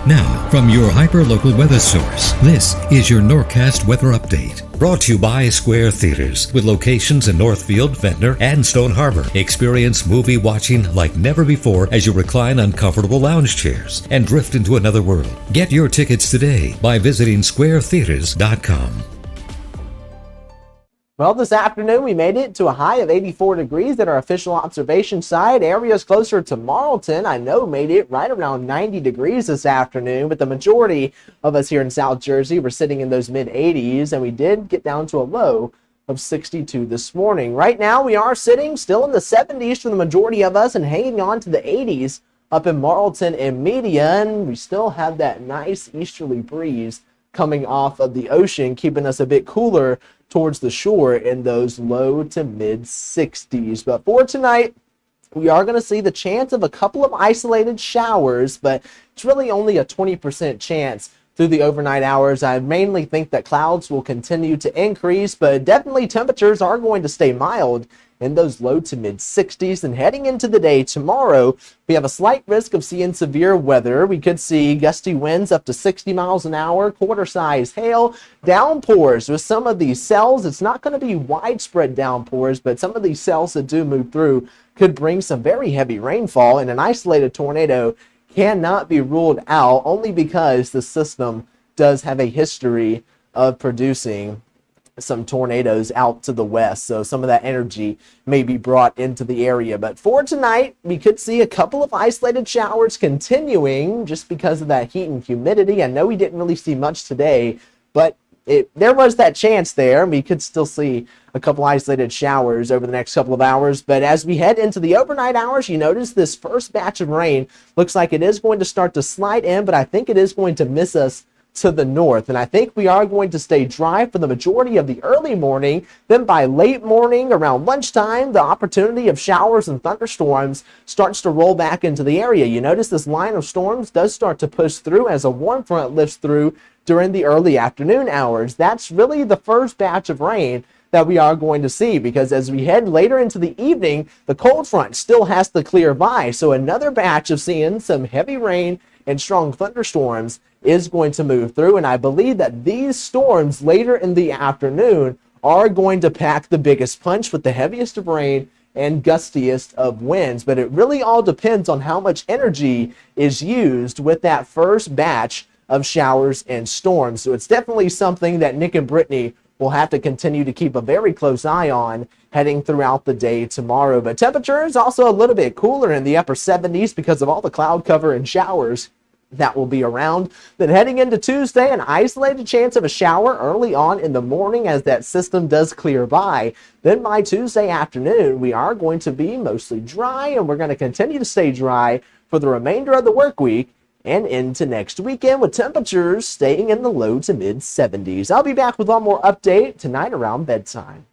Now, from your hyper-local weather source, this is your Norcast weather update. Brought to you by Square Theaters, with locations in Northfield, Ventnor, and Stone Harbor. Experience movie watching like never before as you recline on comfortable lounge chairs and drift into another world. Get your tickets today by visiting squaretheaters.com. Well, this afternoon we made it to a high of 84 degrees at our official observation site. Areas closer to Marlton, I know, made it right around 90 degrees this afternoon, but the majority of us here in South Jersey were sitting in those mid-80s, and we did get down to a low of 62 this morning. Right now we are sitting still in the 70s for the majority of us and hanging on to the 80s up in Marlton and Media, and we still have that nice easterly breeze coming off of the ocean, keeping us a bit cooler towards the shore in those low to mid 60s. But for tonight, we are going to see the chance of a couple of isolated showers, but it's really only a 20% chance through the overnight hours. I mainly think that clouds will continue to increase, but definitely temperatures are going to stay mild in those low to mid 60s. And heading into the day tomorrow, we have a slight risk of seeing severe weather. We could see gusty winds up to 60 miles an hour, quarter-size hail, downpours with some of these cells. It's not going to be widespread downpours, but some of these cells that do move through could bring some very heavy rainfall, and an isolated tornado cannot be ruled out, only because the system does have a history of producing some tornadoes out to the west, so some of that energy may be brought into the area. But for tonight, we could see a couple of isolated showers continuing just because of that heat and humidity. I know we didn't really see much today, but there was that chance there, and we could still see a couple isolated showers over the next couple of hours. But as we head into the overnight hours, you notice this first batch of rain looks like it is going to start to slide in, but I think it is going to miss us to the north, and I think we are going to stay dry for the majority of the early morning. Then by late morning, around lunchtime, the opportunity of showers and thunderstorms starts to roll back into the area. You notice this line of storms does start to push through as a warm front lifts through during the early afternoon hours. That's really the first batch of rain that we are going to see, because as we head later into the evening, the cold front still has to clear by. So another batch of seeing some heavy rain and strong thunderstorms is going to move through, and I believe that these storms later in the afternoon are going to pack the biggest punch with the heaviest of rain and gustiest of winds. But it really all depends on how much energy is used with that first batch of showers and storms. So it's definitely something that Nick and Brittany will have to continue to keep a very close eye on heading throughout the day tomorrow. But temperature is also a little bit cooler in the upper 70s because of all the cloud cover and showers that will be around. Then heading into Tuesday, an isolated chance of a shower early on in the morning as that system does clear by. Then by Tuesday afternoon, we are going to be mostly dry, and we're going to continue to stay dry for the remainder of the work week and into next weekend, with temperatures staying in the low to mid 70s. I'll be back with one more update tonight around bedtime.